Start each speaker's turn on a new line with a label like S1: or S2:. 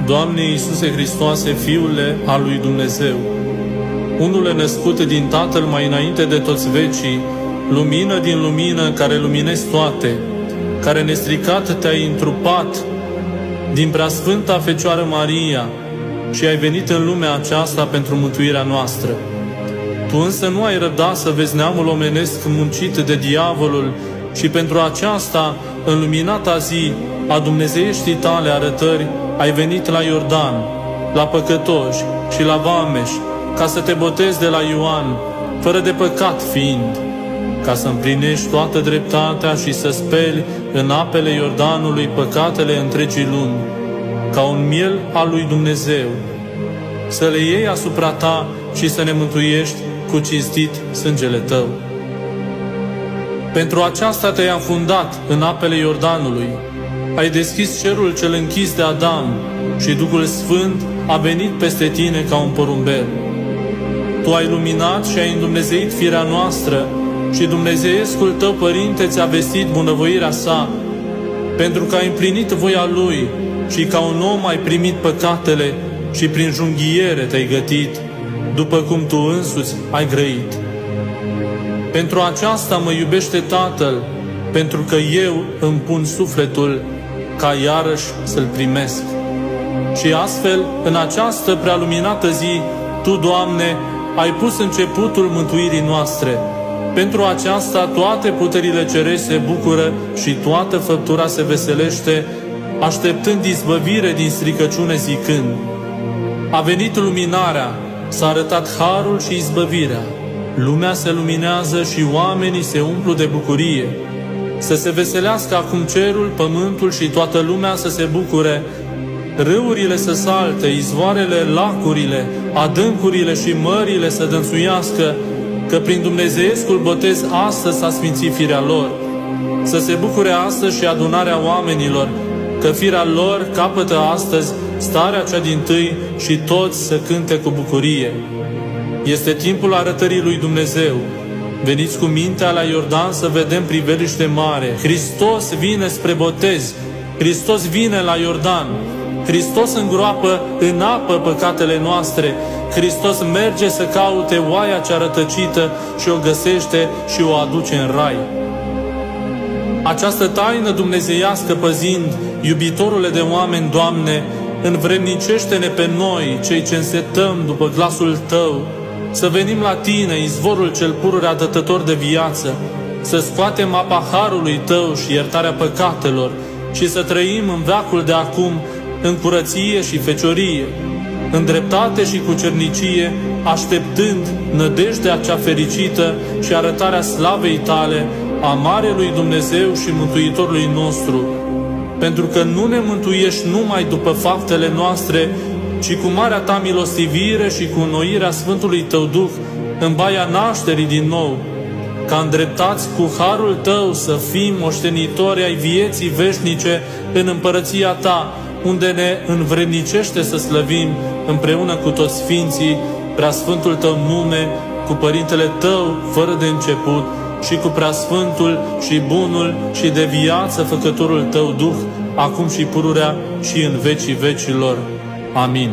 S1: Doamne Iisuse Hristoase, Fiule al lui Dumnezeu, unule născut din Tatăl mai înainte de toți vecii, lumină din lumină, care luminezi toate, care nestricat te-ai întrupat din preasfânta Fecioară Maria și ai venit în lumea aceasta pentru mântuirea noastră. Tu însă nu ai răbdat să vezi neamul omenesc muncit de diavolul și pentru aceasta, în luminata zi a dumnezeieștii tale arătări, ai venit la Iordan, la păcătoși și la vameși, ca să te botezi de la Ioan, fără de păcat fiind, ca să împlinești toată dreptatea și să speli în apele Iordanului păcatele întregii lumi, ca un miel al lui Dumnezeu, să le iei asupra ta și să ne mântuiești cu cinstit sângele tău. Pentru aceasta te-ai afundat în apele Iordanului, ai deschis cerul cel închis de Adam și Duhul Sfânt a venit peste tine ca un porumbel. Tu ai luminat și ai îndumnezeit firea noastră și dumnezeiescul tău Părinte ți-a vestit bunăvoirea sa, pentru că ai împlinit voia Lui și ca un om ai primit păcatele și prin junghiere te-ai gătit, după cum tu însuți ai grăit. Pentru aceasta mă iubește Tatăl, pentru că eu îmi pun sufletul ca iarăși să-L primesc. Și astfel, în această prealuminată zi, Tu, Doamne, ai pus începutul mântuirii noastre. Pentru aceasta toate puterile cerești se bucură și toată făptura se veselește, așteptând izbăvire din stricăciune zicând: a venit luminarea, s-a arătat harul și izbăvirea. Lumea se luminează și oamenii se umplu de bucurie. Să se veselească acum cerul, pământul și toată lumea să se bucure, râurile să salte, izvoarele, lacurile, adâncurile și mările să dănțuiască, că prin dumnezeiescul botez astăzi s-a sfințit firea lor. Să se bucure astăzi și adunarea oamenilor, că firea lor capătă astăzi starea cea dintâi și toți să cânte cu bucurie. Este timpul arătării lui Dumnezeu. Veniți cu mintea la Iordan să vedem priveliște mare. Hristos vine spre botez. Hristos vine la Iordan. Hristos îngroapă în apă păcatele noastre. Hristos merge să caute oaia cea rătăcită și o găsește și o aduce în rai. Această taină dumnezeiască păzind, iubitorule de oameni, Doamne, învrednicește-ne pe noi, cei ce însetăm după glasul Tău, să venim la Tine, izvorul cel pururea dătător de viață, să scoatem apa harului Tău și iertarea păcatelor și să trăim în veacul de acum în curăție și feciorie, în dreptate și cu cernicie, așteptând nădejdea cea fericită și arătarea slavei Tale, a Marelui Dumnezeu și Mântuitorului nostru, pentru că nu ne mântuiești numai după faptele noastre, ci cu marea Ta milostivire și cu înnoirea Sfântului Tău Duh în baia nașterii din nou, ca îndreptați cu harul Tău să fim moștenitori ai vieții veșnice în împărăția Ta, unde ne învrednicește să slăvim împreună cu toți Sfinții preasfântul Tău nume, cu Părintele Tău fără de început și cu preasfântul și bunul și de viață făcătorul Tău Duh, acum și pururea și în vecii vecilor. Amin.